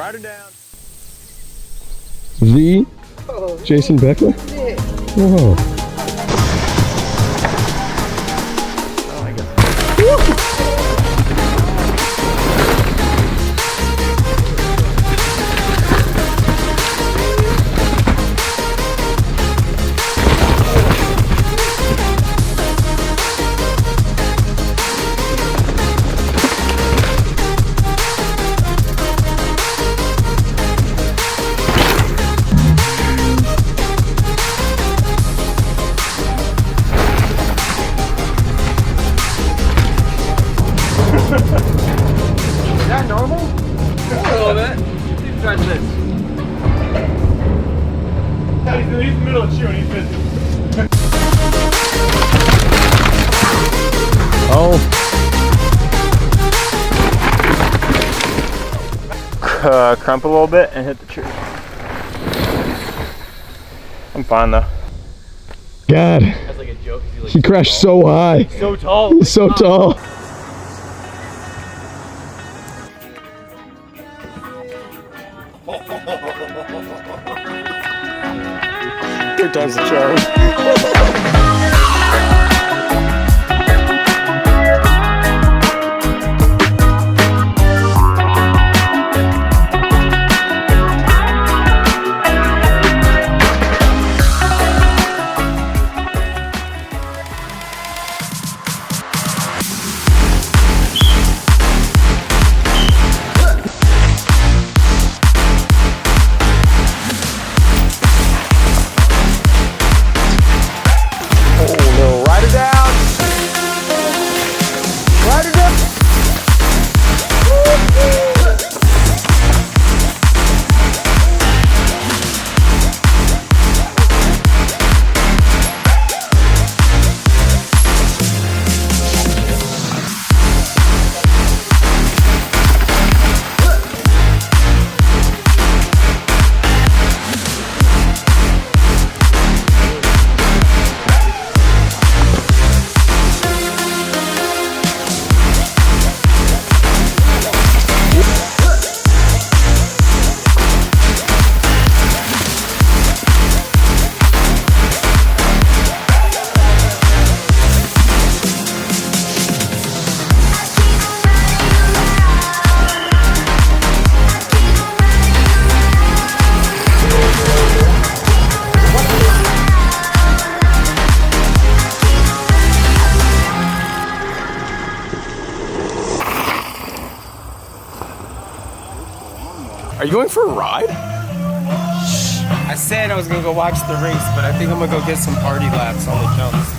Ride her down. The Jason Beckler? Whoa. Oh my God. Is that normal? A little bit. Let's try this. He's in the middle of chewing, he's busy. Oh. Crump a little bit and hit the tree. I'm fine though. God. That's like a joke. He crashed so high. So tall. He's so tall. Third time's the charm. Are you going for a ride? I said I was gonna go watch the race, but I think I'm gonna go get some party laps on the jumps.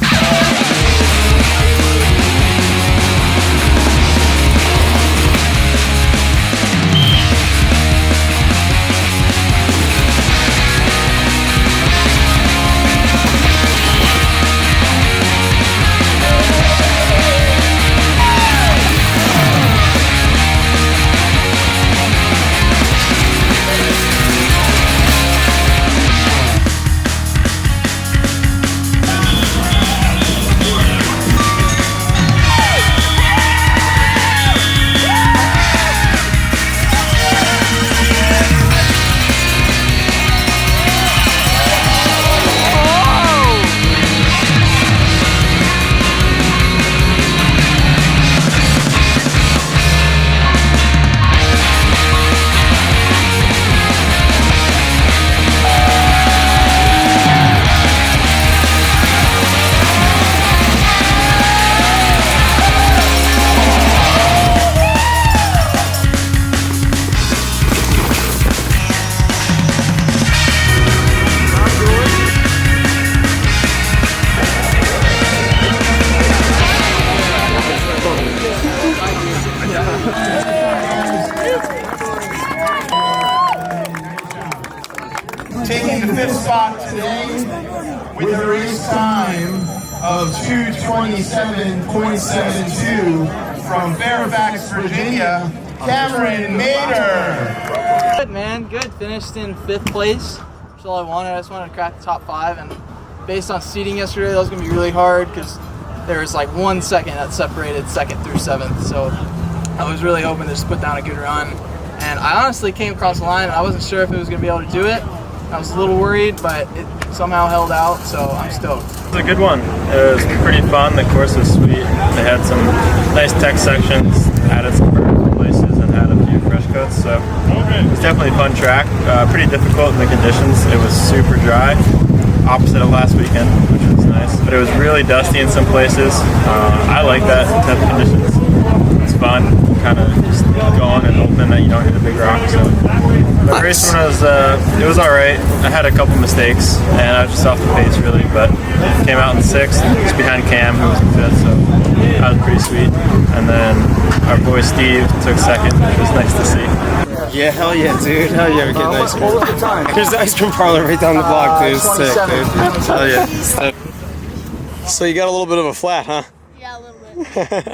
Taking the 5th spot today with a race time of 2:27.72 from Fairfax, Virginia, Cameron Mader. Good, man, good. Finished in 5th place. That's all I wanted. I just wanted to crack the top 5, and based on seating yesterday, that was going to be really hard because there was like 1 second that separated 2nd through 7th. So I was really hoping to just put down a good run And I honestly came across the line and I wasn't sure if it was going to be able to do it. I was a little worried, but it somehow held out, so I'm stoked. It was a good one. It was pretty fun. The course was sweet. They had some nice tech sections, added some vertical places, and had a few fresh cuts. So it was definitely a fun track. Pretty difficult in the conditions. It was super dry, opposite of last weekend, which was nice. But it was really dusty in some places. I like that type of conditions. It's fun, kind of just going and hoping that you don't hit a big rock. So the race one was it was all right. I had a couple mistakes and I was just off the pace really, but came out in 6th, just behind Cam, who was in 5th, so that was pretty sweet. And then our boy Steve took 2nd, which was nice to see. Yeah, hell yeah, dude. Hell yeah, we're getting ice cream. What was the time? There's the ice cream parlor right down the block, dude. It's sick, dude. Hell yeah. So you got a little bit of a flat, huh? Yeah, a little bit.